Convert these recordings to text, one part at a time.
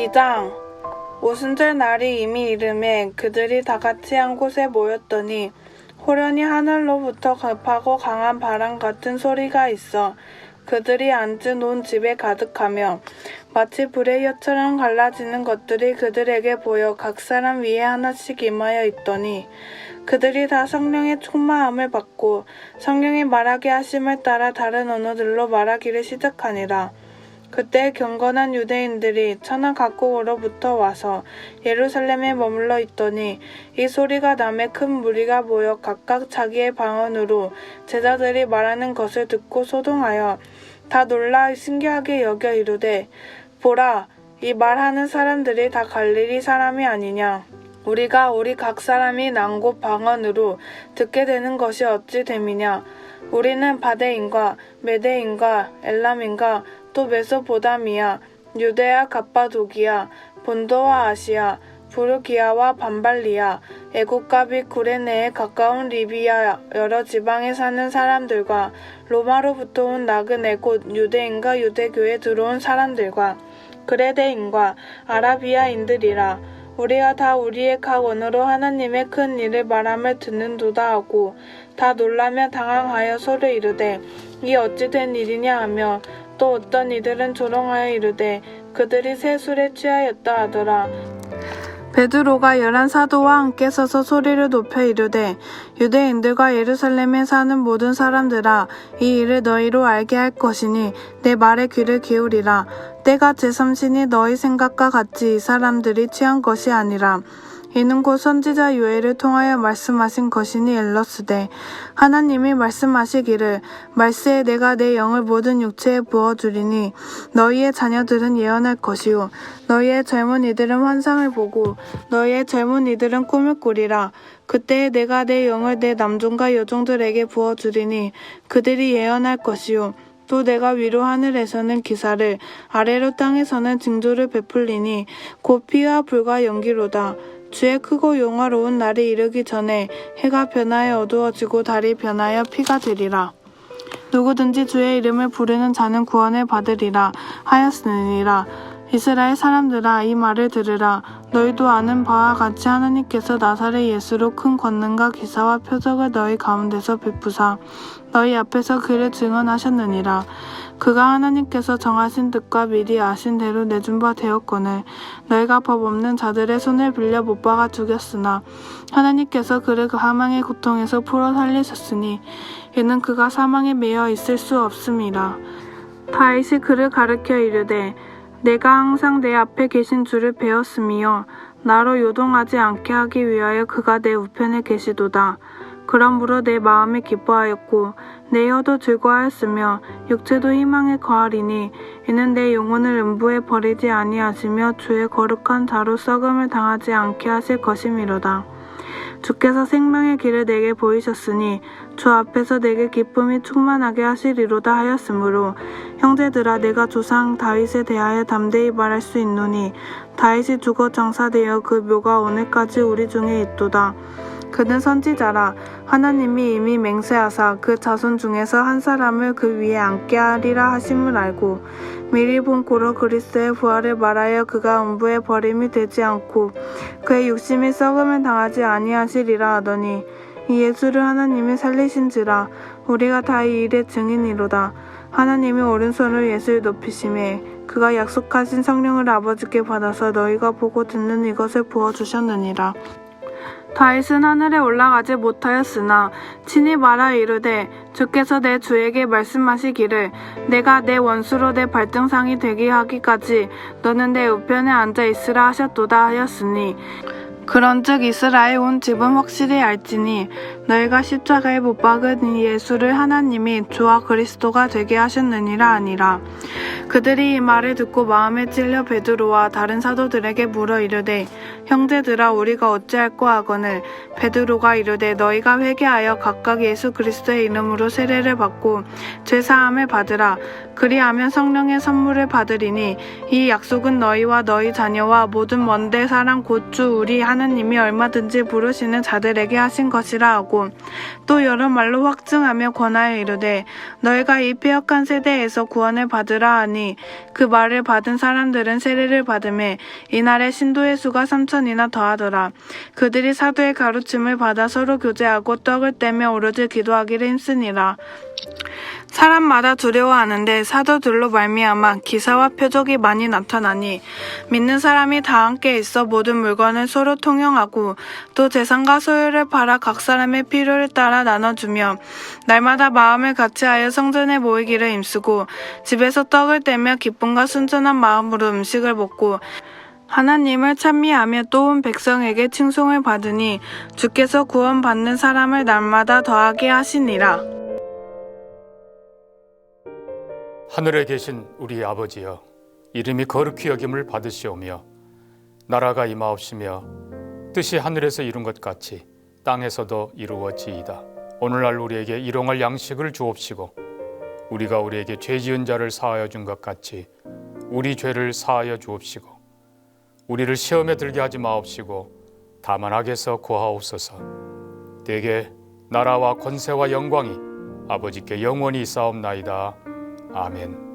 2장 오순절 날이 이미 이르매 그들이 다 같이 한 곳에 모였더니 호련히 하늘로부터 급하고 강한 바람 같은 소리가 있어 그들이 앉은 온 집에 가득하며 마치 불의 엿처럼 갈라지는 것들이 그들에게 보여 각 사람 위에 하나씩 임하여 있더니 그들이 다 성령의 충만함을 받고 성령이 말하게 하심을 따라 다른 언어들로 말하기를 시작하니라. 그때 경건한 유대인들이 천하 각국으로부터 와서 예루살렘에 머물러 있더니 이 소리가 남에 큰 무리가 모여 각각 자기의 방언으로 제자들이 말하는 것을 듣고 소동하여 다 놀라 신기하게 여겨 이르되 보라, 이 말하는 사람들이 다 갈릴리 사람이 아니냐. 우리가 우리 각 사람이 난 곳 방언으로 듣게 되는 것이 어찌 됨이냐. 우리는 바데인과 메데인과 엘람인과 또 메소포다미아, 유데아 갑바도기아, 본도와 아시아, 부르기아와 반발리아, 애국과 및 구레네에 가까운 리비아 여러 지방에 사는 사람들과 로마로부터 온 나그네 곧 유대인과 유대교에 들어온 사람들과 그레데인과 아라비아인들이라. 우리가 다 우리의 각 언어로 하나님의 큰 일을 말함을 듣는도다 하고 다 놀라며 당황하여 서로 이르되 이 어찌 된 일이냐 하며 또 어떤 이들은 조롱하여 이르되 그들이 새 술에 취하였다 하더라. 베드로가 11사도와 함께 서서 소리를 높여 이르되 유대인들과 예루살렘에 사는 모든 사람들아, 이 일을 너희로 알게 할 것이니 내 말에 귀를 기울이라. 때가 제3신이 너희 생각과 같이 이 사람들이 취한 것이 아니라 이는 곧 선지자 요엘을 통하여 말씀하신 것이니 일렀으되 하나님이 말씀하시기를 말세에 내가 내 영을 모든 육체에 부어주리니 너희의 자녀들은 예언할 것이요 너희의 젊은이들은 환상을 보고 너희의 젊은이들은 꿈을 꾸리라. 그때에 내가 내 영을 내 남종과 여종들에게 부어주리니 그들이 예언할 것이요 또 내가 위로 하늘에서는 기사를 아래로 땅에서는 징조를 베풀리니 곧 피와 불과 연기로다. 주의 크고 영화로운 날이 이르기 전에 해가 변하여 어두워지고 달이 변하여 피가 되리라. 누구든지 주의 이름을 부르는 자는 구원을 받으리라 하였으니라. 이스라엘 사람들아, 이 말을 들으라. 너희도 아는 바와 같이 하나님께서 나사렛 예수로 큰 권능과 기사와 표적을 너희 가운데서 베푸사 너희 앞에서 그를 증언하셨느니라. 그가 하나님께서 정하신 뜻과 미리 아신 대로 내준 바 되었거늘 너희가 법 없는 자들의 손을 빌려 못 박아 죽였으나 하나님께서 그를 그 사망의 고통에서 풀어 살리셨으니 이는 그가 사망에 매여 있을 수 없음이라. 다윗이 그를 가르쳐 이르되 내가 항상 내 앞에 계신 주를 배웠으며 나로 요동하지 않게 하기 위하여 그가 내 우편에 계시도다. 그러므로 내 마음이 기뻐하였고 내 혀도 즐거워하였으며 육체도 희망에 거하리니 이는 내 영혼을 음부에 버리지 아니하시며 주의 거룩한 자로 썩음을 당하지 않게 하실 것이미로다. 주께서 생명의 길을 내게 보이셨으니 주 앞에서 내게 기쁨이 충만하게 하시리로다 하였으므로 형제들아, 내가 조상 다윗에 대하여 담대히 말할 수 있노니 다윗이 죽어 장사되어 그 묘가 오늘까지 우리 중에 있도다. 그는 선지자라. 하나님이 이미 맹세하사 그 자손 중에서 한 사람을 그 위에 앉게 하리라 하심을 알고 미리 본 고로 그리스도의 부활을 말하여 그가 음부에 버림이 되지 않고 그의 육심이 썩음을 당하지 아니하시리라 하더니 이 예수를 하나님이 살리신지라. 우리가 다 이 일의 증인이로다. 하나님이 오른손으로 예수를 높이심에 그가 약속하신 성령을 아버지께 받아서 너희가 보고 듣는 이것을 부어주셨느니라. 다윗은 하늘에 올라가지 못하였으나 친히 말하 이르되 주께서 내 주에게 말씀하시기를 내가 내 원수로 내 발등상이 되게 하기까지 너는 내 우편에 앉아 있으라 하셨도다 하였으니 그런즉 이스라엘 온 집은 확실히 알지니 너희가 십자가에 못 박은 이 예수를 하나님이 주와 그리스도가 되게 하셨느니라 하니라. 그들이 이 말을 듣고 마음에 찔려 베드로와 다른 사도들에게 물어 이르되 형제들아, 우리가 어찌할꼬 하거늘 베드로가 이르되 너희가 회개하여 각각 예수 그리스도의 이름으로 세례를 받고 죄사함을 받으라. 그리하면 성령의 선물을 받으리니 이 약속은 너희와 너희 자녀와 모든 먼데 사람 곧 주 우리 하나님이 얼마든지 부르시는 자들에게 하신 것이라 하고 하고 또 여러 말로 확증하며 권하여 이르되 너희가 이 패역한 세대에서 구원을 받으라 하니 그 말을 받은 사람들은 세례를 받음에 이날에 신도의 수가 3,000이나 더하더라. 그들이 사도의 가르침을 받아 서로 교제하고 떡을 떼며 오로지 기도하기를 힘쓰니라. 사람마다 두려워하는데 사도들로 말미암아 기사와 표적이 많이 나타나니 믿는 사람이 다 함께 있어 모든 물건을 서로 통용하고 또 재산과 소유를 팔아 각 사람의 필요를 따라 나눠주며 날마다 마음을 같이하여 성전에 모이기를 힘쓰고 집에서 떡을 떼며 기쁨과 순전한 마음으로 음식을 먹고 하나님을 찬미하며 또 온 백성에게 칭송을 받으니 주께서 구원받는 사람을 날마다 더하게 하시니라. 하늘에 계신 우리 아버지여, 이름이 거룩히 여김을 받으시오며 나라가 임하옵시며 뜻이 하늘에서 이룬 것 같이 땅에서도 이루어지이다. 오늘날 우리에게 일용할 양식을 주옵시고 우리가 우리에게 죄 지은 자를 사하여 준 것 같이 우리 죄를 사하여 주옵시고 우리를 시험에 들게 하지 마옵시고 다만 악에서 구하옵소서. 대개 나라와 권세와 영광이 아버지께 영원히 있사옵나이다. 아멘.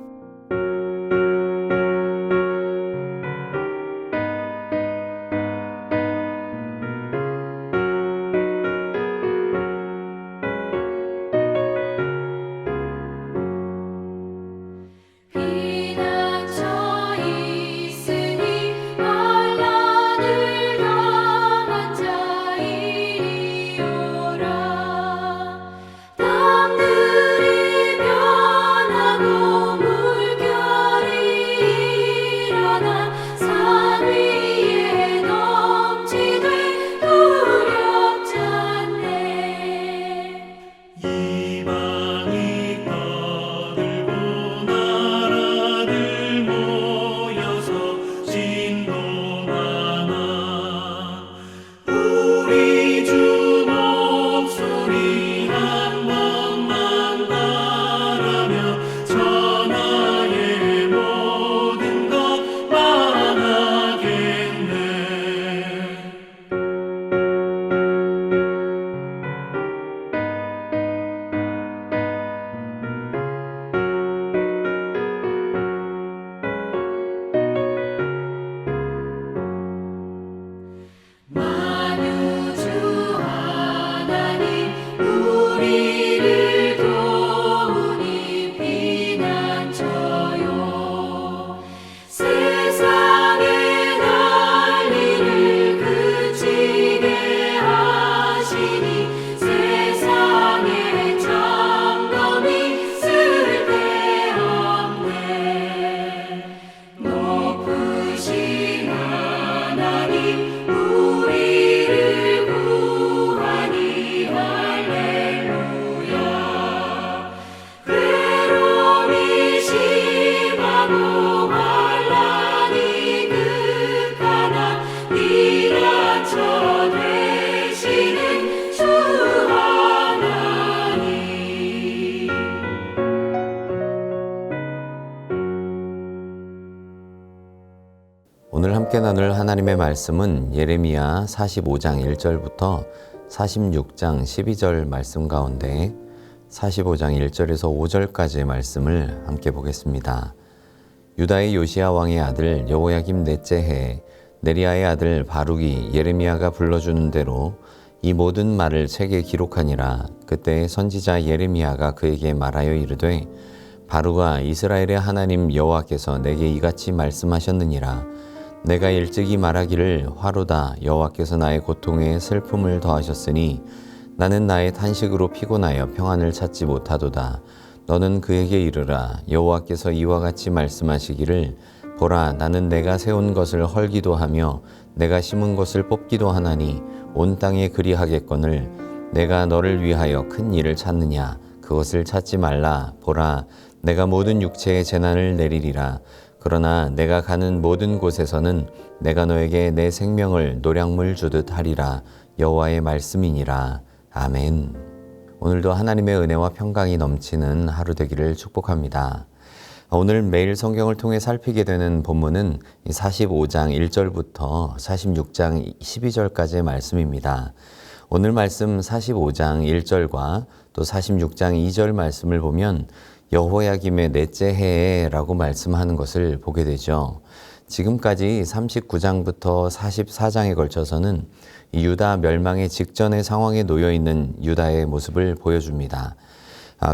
오늘 함께 나눌 하나님의 말씀은 예레미야 45장 1절부터 46장 12절 말씀 가운데 45장 1절에서 5절까지의 말씀을 함께 보겠습니다. 유다의 요시야 왕의 아들 여호야김 넷째 해에 네리야의 아들 바룩이 예레미야가 불러주는 대로 이 모든 말을 책에 기록하니라. 그때 선지자 예레미야가 그에게 말하여 이르되 바룩아, 이스라엘의 하나님 여호와께서 내게 이같이 말씀하셨느니라. 내가 일찍이 말하기를 화로다, 여호와께서 나의 고통에 슬픔을 더하셨으니 나는 나의 탄식으로 피곤하여 평안을 찾지 못하도다. 너는 그에게 이르라, 여호와께서 이와 같이 말씀하시기를 보라, 나는 내가 세운 것을 헐기도 하며 내가 심은 것을 뽑기도 하나니 온 땅에 그리하겠거늘 내가 너를 위하여 큰 일을 찾느냐? 그것을 찾지 말라. 보라, 내가 모든 육체의 재난을 내리리라. 그러나 내가 가는 모든 곳에서는 내가 너에게 내 생명을 노량물 주듯 하리라. 여호와의 말씀이니라. 아멘. 오늘도 하나님의 은혜와 평강이 넘치는 하루 되기를 축복합니다. 오늘 매일 성경을 통해 살피게 되는 본문은 45장 1절부터 46장 12절까지의 말씀입니다. 오늘 말씀 45장 1절과 또 46장 2절 말씀을 보면 여호야김의 넷째 해에라고 말씀하는 것을 보게 되죠. 지금까지 39장부터 44장에 걸쳐서는 유다 멸망의 직전의 상황에 놓여 있는 유다의 모습을 보여줍니다.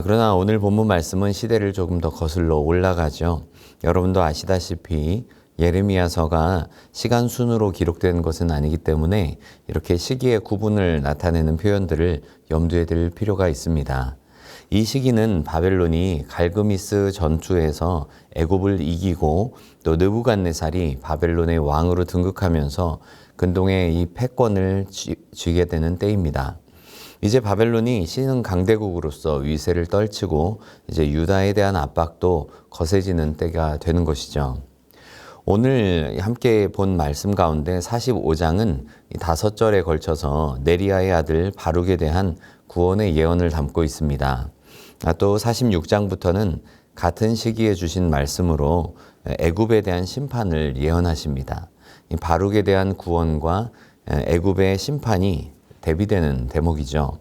그러나 오늘 본문 말씀은 시대를 조금 더 거슬러 올라가죠. 여러분도 아시다시피 예레미야서가 시간 순으로 기록된 것은 아니기 때문에 이렇게 시기의 구분을 나타내는 표현들을 염두에 둘 필요가 있습니다. 이 시기는 바벨론이 갈그미스 전투에서 애굽을 이기고 또 느부갓네살이 바벨론의 왕으로 등극하면서 근동에 이 패권을 쥐게 되는 때입니다. 이제 바벨론이 신흥 강대국으로서 위세를 떨치고 이제 유다에 대한 압박도 거세지는 때가 되는 것이죠. 오늘 함께 본 말씀 가운데 45장은 5절에 걸쳐서 네리야의 아들 바룩에 대한 구원의 예언을 담고 있습니다. 또 46장부터는 같은 시기에 주신 말씀으로 애굽에 대한 심판을 예언하십니다. 바룩에 대한 구원과 애굽의 심판이 대비되는 대목이죠.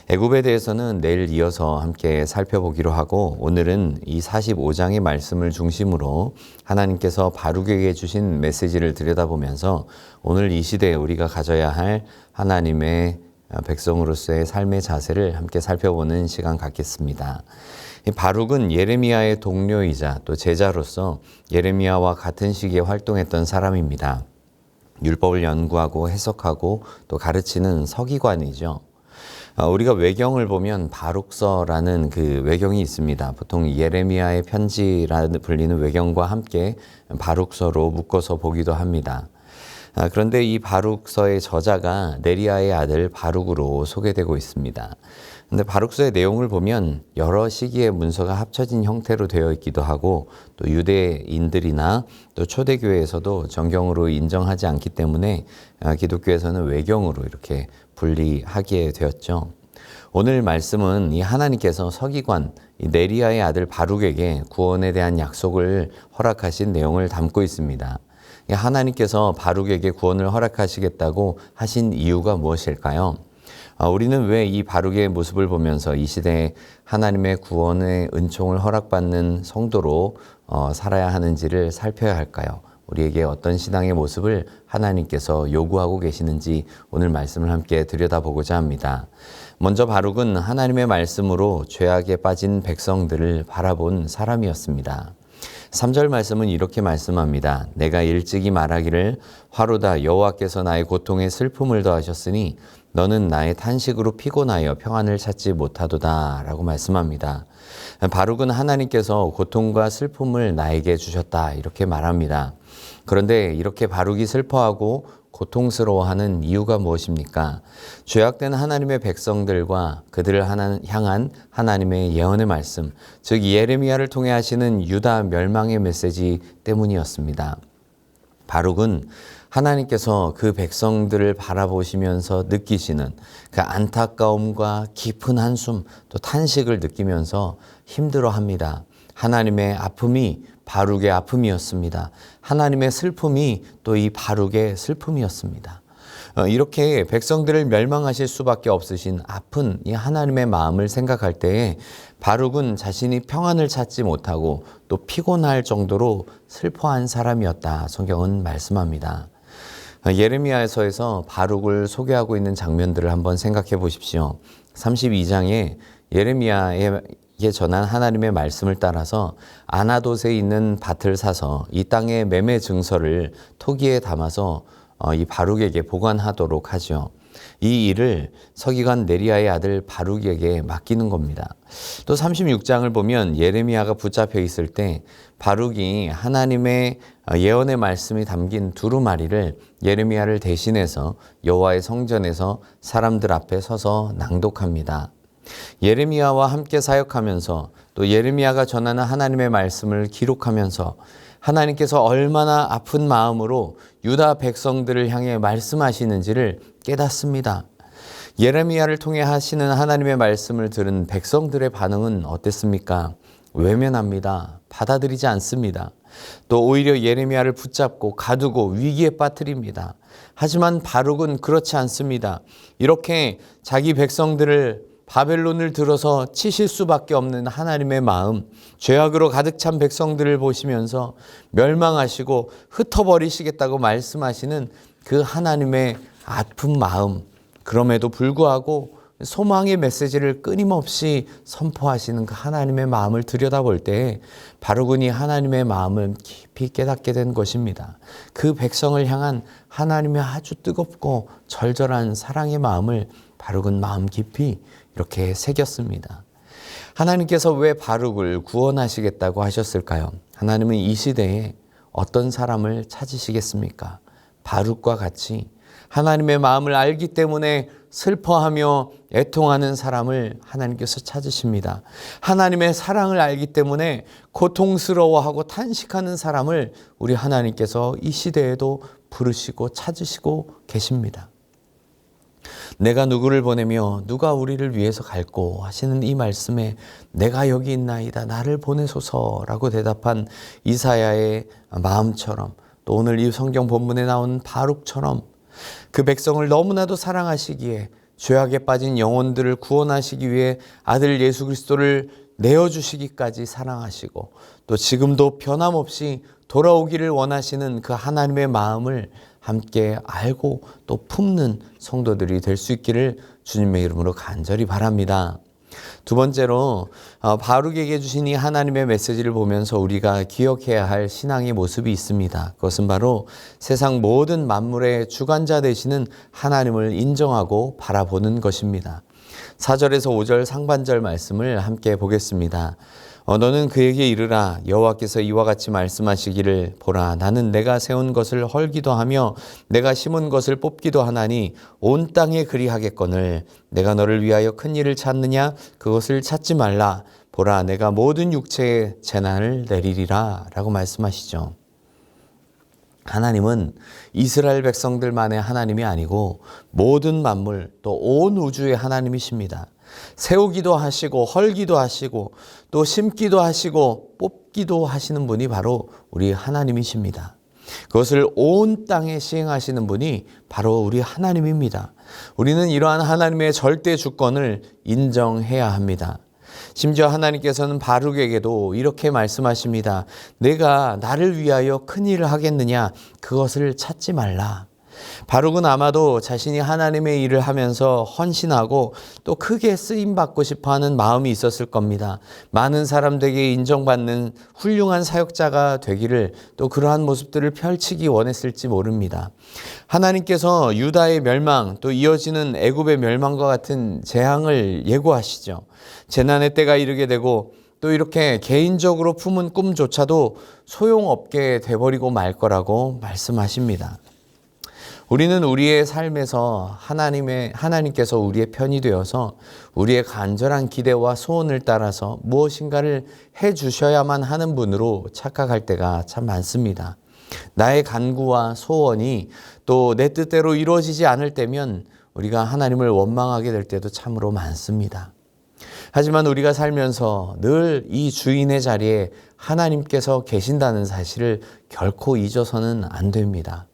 애굽에 대해서는 내일 이어서 함께 살펴보기로 하고 오늘은 이 45장의 말씀을 중심으로 하나님께서 바룩에게 주신 메시지를 들여다보면서 오늘 이 시대에 우리가 가져야 할 하나님의 백성으로서의 삶의 자세를 함께 살펴보는 시간 갖겠습니다. 바룩은 예레미야의 동료이자 또 제자로서 예레미야와 같은 시기에 활동했던 사람입니다. 율법을 연구하고 해석하고 또 가르치는 서기관이죠. 우리가 외경을 보면 바룩서라는 그 외경이 있습니다. 보통 예레미야의 편지라 불리는 외경과 함께 바룩서로 묶어서 보기도 합니다. 그런데 이 바룩서의 저자가 네리야의 아들 바룩으로 소개되고 있습니다. 근데 바룩서의 내용을 보면 여러 시기의 문서가 합쳐진 형태로 되어 있기도 하고 또 유대인들이나 또 초대교회에서도 정경으로 인정하지 않기 때문에 기독교에서는 외경으로 이렇게 분리하게 되었죠. 오늘 말씀은 이 하나님께서 서기관 이 네리야의 아들 바룩에게 구원에 대한 약속을 허락하신 내용을 담고 있습니다. 하나님께서 바룩에게 구원을 허락하시겠다고 하신 이유가 무엇일까요? 우리는 왜 이 바룩의 모습을 보면서 이 시대에 하나님의 구원의 은총을 허락받는 성도로 살아야 하는지를 살펴야 할까요? 우리에게 어떤 신앙의 모습을 하나님께서 요구하고 계시는지 오늘 말씀을 함께 들여다보고자 합니다. 먼저 바룩은 하나님의 말씀으로 죄악에 빠진 백성들을 바라본 사람이었습니다. 3절 말씀은 이렇게 말씀합니다. 내가 일찍이 말하기를 화로다 여호와께서 나의 고통에 슬픔을 더하셨으니 너는 나의 탄식으로 피곤하여 평안을 찾지 못하도다 라고 말씀합니다. 바룩은 하나님께서 고통과 슬픔을 나에게 주셨다 이렇게 말합니다. 그런데 이렇게 바룩이 슬퍼하고 고통스러워하는 이유가 무엇입니까? 죄악된 하나님의 백성들과 그들을 향한 하나님의 예언의 말씀, 즉 예레미야를 통해 하시는 유다 멸망의 메시지 때문이었습니다. 바룩은 하나님께서 그 백성들을 바라보시면서 느끼시는 그 안타까움과 깊은 한숨 또 탄식을 느끼면서 힘들어합니다. 하나님의 아픔이 바룩의 아픔이었습니다. 하나님의 슬픔이 또 이 바룩의 슬픔이었습니다. 이렇게 백성들을 멸망하실 수밖에 없으신 아픈 이 하나님의 마음을 생각할 때에 바룩은 자신이 평안을 찾지 못하고 또 피곤할 정도로 슬퍼한 사람이었다. 성경은 말씀합니다. 예레미야서에서 바룩을 소개하고 있는 장면들을 한번 생각해 보십시오. 32장에 예레미야에게 전한 하나님의 말씀을 따라서 아나돗에 있는 밭을 사서 이 땅의 매매 증서를 토기에 담아서 이 바룩에게 보관하도록 하죠. 이 일을 서기관 네리야의 아들 바룩에게 맡기는 겁니다. 또 36장을 보면 예레미야가 붙잡혀 있을 때 바룩이 하나님의 예언의 말씀이 담긴 두루마리를 예레미야를 대신해서 여호와의 성전에서 사람들 앞에 서서 낭독합니다. 예레미야와 함께 사역하면서 또 예레미야가 전하는 하나님의 말씀을 기록하면서 하나님께서 얼마나 아픈 마음으로 유다 백성들을 향해 말씀하시는지를 깨닫습니다. 예레미야를 통해 하시는 하나님의 말씀을 들은 백성들의 반응은 어땠습니까? 외면합니다. 받아들이지 않습니다. 또 오히려 예레미야를 붙잡고 가두고 위기에 빠뜨립니다. 하지만 바룩은 그렇지 않습니다. 이렇게 자기 백성들을 바벨론을 들어서 치실 수밖에 없는 하나님의 마음, 죄악으로 가득 찬 백성들을 보시면서 멸망하시고 흩어버리시겠다고 말씀하시는 그 하나님의 아픈 마음, 그럼에도 불구하고 소망의 메시지를 끊임없이 선포하시는 그 하나님의 마음을 들여다볼 때 바룩은 이 하나님의 마음을 깊이 깨닫게 된 것입니다. 그 백성을 향한 하나님의 아주 뜨겁고 절절한 사랑의 마음을 바룩은 마음 깊이 이렇게 새겼습니다. 하나님께서 왜 바룩을 구원하시겠다고 하셨을까요? 하나님은 이 시대에 어떤 사람을 찾으시겠습니까? 바룩과 같이 하나님의 마음을 알기 때문에 슬퍼하며 애통하는 사람을 하나님께서 찾으십니다. 하나님의 사랑을 알기 때문에 고통스러워하고 탄식하는 사람을 우리 하나님께서 이 시대에도 부르시고 찾으시고 계십니다. 내가 누구를 보내며 누가 우리를 위해서 갈꼬 하시는 이 말씀에 내가 여기 있나이다 나를 보내소서라고 대답한 이사야의 마음처럼 또 오늘 이 성경 본문에 나온 바룩처럼 그 백성을 너무나도 사랑하시기에 죄악에 빠진 영혼들을 구원하시기 위해 아들 예수 그리스도를 내어주시기까지 사랑하시고 또 지금도 변함없이 돌아오기를 원하시는 그 하나님의 마음을 함께 알고 또 품는 성도들이 될 수 있기를 주님의 이름으로 간절히 바랍니다. 두 번째로 바룩에게 주신 이 하나님의 메시지를 보면서 우리가 기억해야 할 신앙의 모습이 있습니다. 그것은 바로 세상 모든 만물의 주관자 되시는 하나님을 인정하고 바라보는 것입니다. 4절에서 5절 상반절 말씀을 함께 보겠습니다. 너는 그에게 이르라 여호와께서 이와 같이 말씀하시기를 보라 나는 내가 세운 것을 헐기도 하며 내가 심은 것을 뽑기도 하나니 온 땅에 그리하겠거늘 내가 너를 위하여 큰 일을 찾느냐 그것을 찾지 말라 보라 내가 모든 육체에 재난을 내리리라 라고 말씀하시죠. 하나님은 이스라엘 백성들만의 하나님이 아니고 모든 만물 또 온 우주의 하나님이십니다. 세우기도 하시고 헐기도 하시고 또 심기도 하시고 뽑기도 하시는 분이 바로 우리 하나님이십니다. 그것을 온 땅에 시행하시는 분이 바로 우리 하나님입니다. 우리는 이러한 하나님의 절대 주권을 인정해야 합니다. 심지어 하나님께서는 바룩에게도 이렇게 말씀하십니다. 내가 나를 위하여 큰 일을 하겠느냐 그것을 찾지 말라. 바룩은 아마도 자신이 하나님의 일을 하면서 헌신하고 또 크게 쓰임받고 싶어하는 마음이 있었을 겁니다. 많은 사람들에게 인정받는 훌륭한 사역자가 되기를 또 그러한 모습들을 펼치기 원했을지 모릅니다. 하나님께서 유다의 멸망 또 이어지는 애굽의 멸망과 같은 재앙을 예고하시죠. 재난의 때가 이르게 되고 또 이렇게 개인적으로 품은 꿈조차도 소용없게 돼버리고 말 거라고 말씀하십니다. 우리는 우리의 삶에서 하나님께서 우리의 편이 되어서 우리의 간절한 기대와 소원을 따라서 무엇인가를 해 주셔야만 하는 분으로 착각할 때가 참 많습니다. 나의 간구와 소원이 또 내 뜻대로 이루어지지 않을 때면 우리가 하나님을 원망하게 될 때도 참으로 많습니다. 하지만 우리가 살면서 늘 이 주인의 자리에 하나님께서 계신다는 사실을 결코 잊어서는 안 됩니다.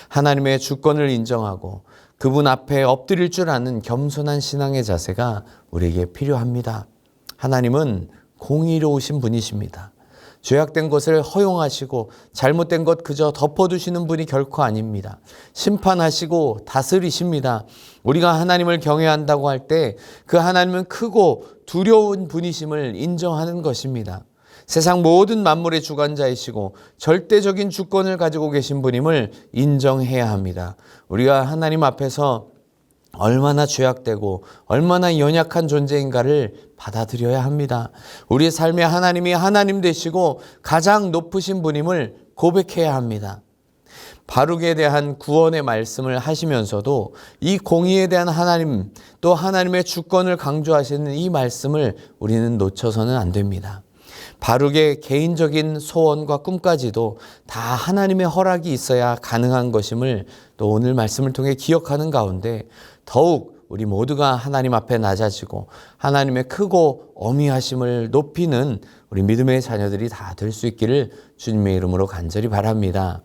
하나님의 주권을 인정하고 그분 앞에 엎드릴 줄 아는 겸손한 신앙의 자세가 우리에게 필요합니다. 하나님은 공의로우신 분이십니다. 죄악된 것을 허용하시고 잘못된 것 그저 덮어두시는 분이 결코 아닙니다. 심판하시고 다스리십니다. 우리가 하나님을 경외한다고 할 때 그 하나님은 크고 두려운 분이심을 인정하는 것입니다. 세상 모든 만물의 주관자이시고 절대적인 주권을 가지고 계신 분임을 인정해야 합니다. 우리가 하나님 앞에서 얼마나 죄악되고 얼마나 연약한 존재인가를 받아들여야 합니다. 우리의 삶에 하나님이 하나님 되시고 가장 높으신 분임을 고백해야 합니다. 바룩에 대한 구원의 말씀을 하시면서도 이 공의에 대한 하나님 또 하나님의 주권을 강조하시는 이 말씀을 우리는 놓쳐서는 안 됩니다. 바룩의 개인적인 소원과 꿈까지도 다 하나님의 허락이 있어야 가능한 것임을 또 오늘 말씀을 통해 기억하는 가운데 더욱 우리 모두가 하나님 앞에 낮아지고 하나님의 크고 어미하심을 높이는 우리 믿음의 자녀들이 다 될 수 있기를 주님의 이름으로 간절히 바랍니다.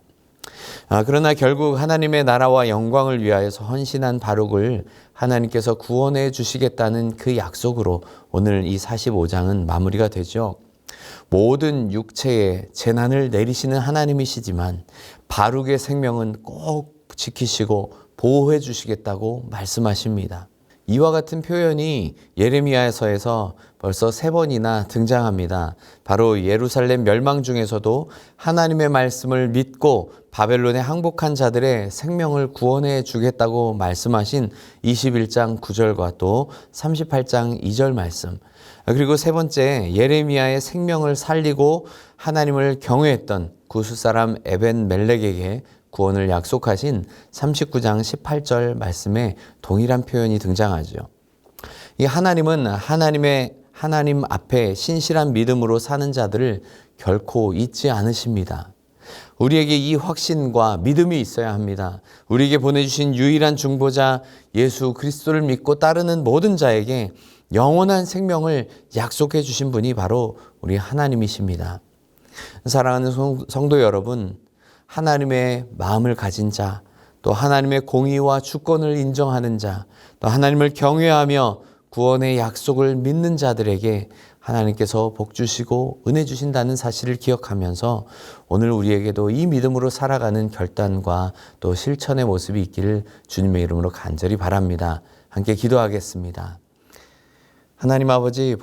그러나 결국 하나님의 나라와 영광을 위하여서 헌신한 바룩을 하나님께서 구원해 주시겠다는 그 약속으로 오늘 이 45장은 마무리가 되죠. 모든 육체에 재난을 내리시는 하나님이시지만 바룩의 생명은 꼭 지키시고 보호해 주시겠다고 말씀하십니다. 이와 같은 표현이 예레미야서에서 벌써 3번이나 등장합니다. 바로 예루살렘 멸망 중에서도 하나님의 말씀을 믿고 바벨론에 항복한 자들의 생명을 구원해 주겠다고 말씀하신 21장 9절과 또 38장 2절 말씀, 그리고 세 번째 예레미야의 생명을 살리고 하나님을 경외했던 구스 사람 에벤 멜렉에게 구원을 약속하신 39장 18절 말씀에 동일한 표현이 등장하죠. 이 하나님은 하나님 앞에 신실한 믿음으로 사는 자들을 결코 잊지 않으십니다. 우리에게 이 확신과 믿음이 있어야 합니다. 우리에게 보내주신 유일한 중보자 예수 그리스도를 믿고 따르는 모든 자에게 영원한 생명을 약속해 주신 분이 바로 우리 하나님이십니다. 사랑하는 성도 여러분, 하나님의 마음을 가진 자, 또 하나님의 공의와 주권을 인정하는 자, 또 하나님을 경외하며 구원의 약속을 믿는 자들에게 하나님께서 복 주시고 은혜 주신다는 사실을 기억하면서 오늘 우리에게도 이 믿음으로 살아가는 결단과 또 실천의 모습이 있기를 주님의 이름으로 간절히 바랍니다. 함께 기도하겠습니다. 하나님 아버지,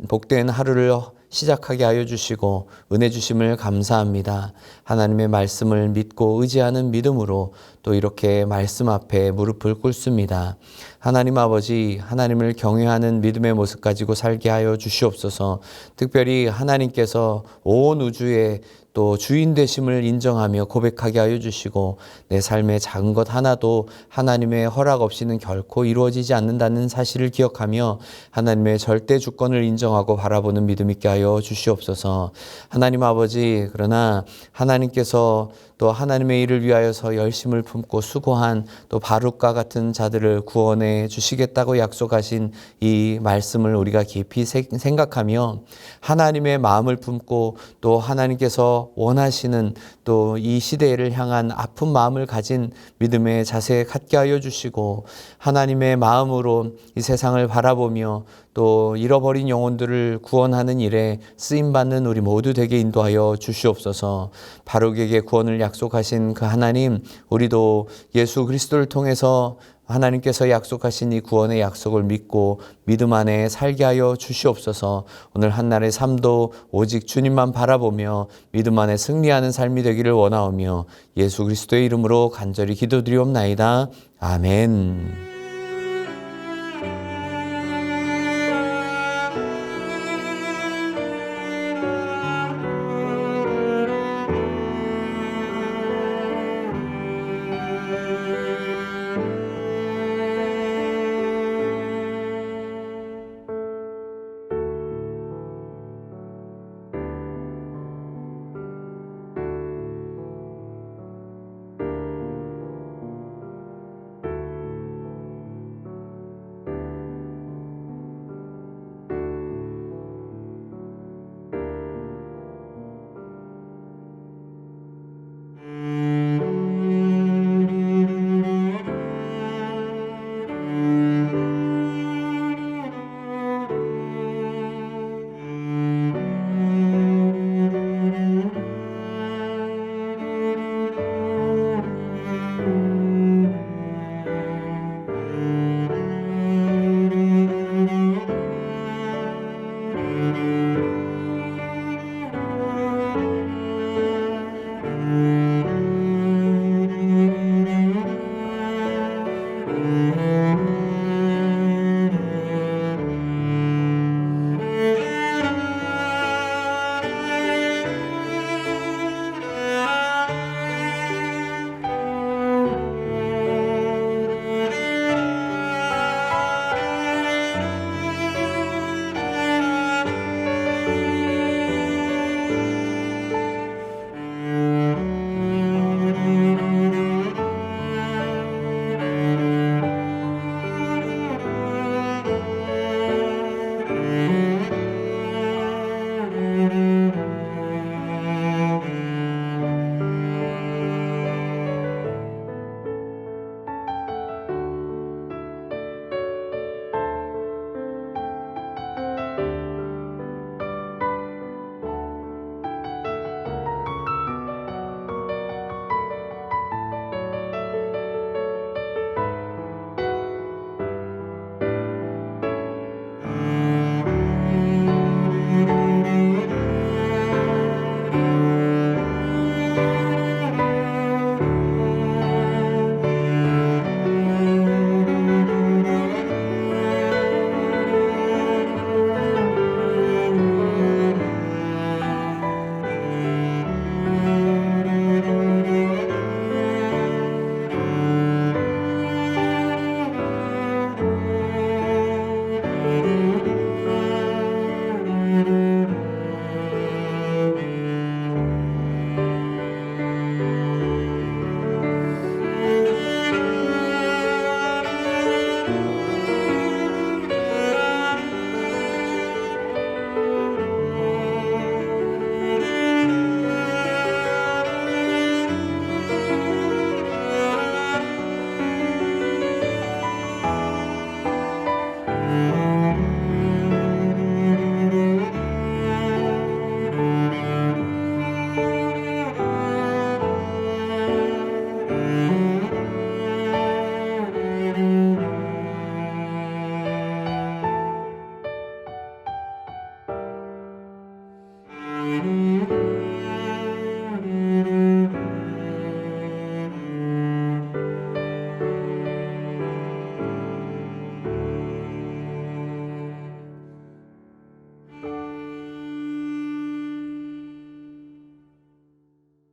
복된 하루를 시작하게 하여 주시고 은혜 주심을 감사합니다. 하나님의 말씀을 믿고 의지하는 믿음으로 또 이렇게 말씀 앞에 무릎을 꿇습니다. 하나님 아버지, 하나님을 경외하는 믿음의 모습 가지고 살게 하여 주시옵소서. 특별히 하나님께서 온 우주에 또 주인 되심을 인정하며 고백하게 하여 주시고 내 삶의 작은 것 하나도 하나님의 허락 없이는 결코 이루어지지 않는다는 사실을 기억하며 하나님의 절대 주권을 인정하고 바라보는 믿음 있게 하여 주시옵소서. 하나님 아버지, 그러나 하나님께서 또 하나님의 일을 위하여서 열심을 품고 수고한 또 바룩과 같은 자들을 구원해 주시겠다고 약속하신 이 말씀을 우리가 깊이 생각하며 하나님의 마음을 품고 또 하나님께서 원하시는 또 이 시대를 향한 아픈 마음을 가진 믿음의 자세 갖게 하여 주시고 하나님의 마음으로 이 세상을 바라보며 또 잃어버린 영혼들을 구원하는 일에 쓰임받는 우리 모두 되게 인도하여 주시옵소서. 바룩에게 구원을 약속하신 그 하나님, 우리도 예수 그리스도를 통해서 하나님께서 약속하신 이 구원의 약속을 믿고 믿음 안에 살게 하여 주시옵소서. 오늘 한날의 삶도 오직 주님만 바라보며 믿음 안에 승리하는 삶이 되기를 원하오며 예수 그리스도의 이름으로 간절히 기도드리옵나이다. 아멘.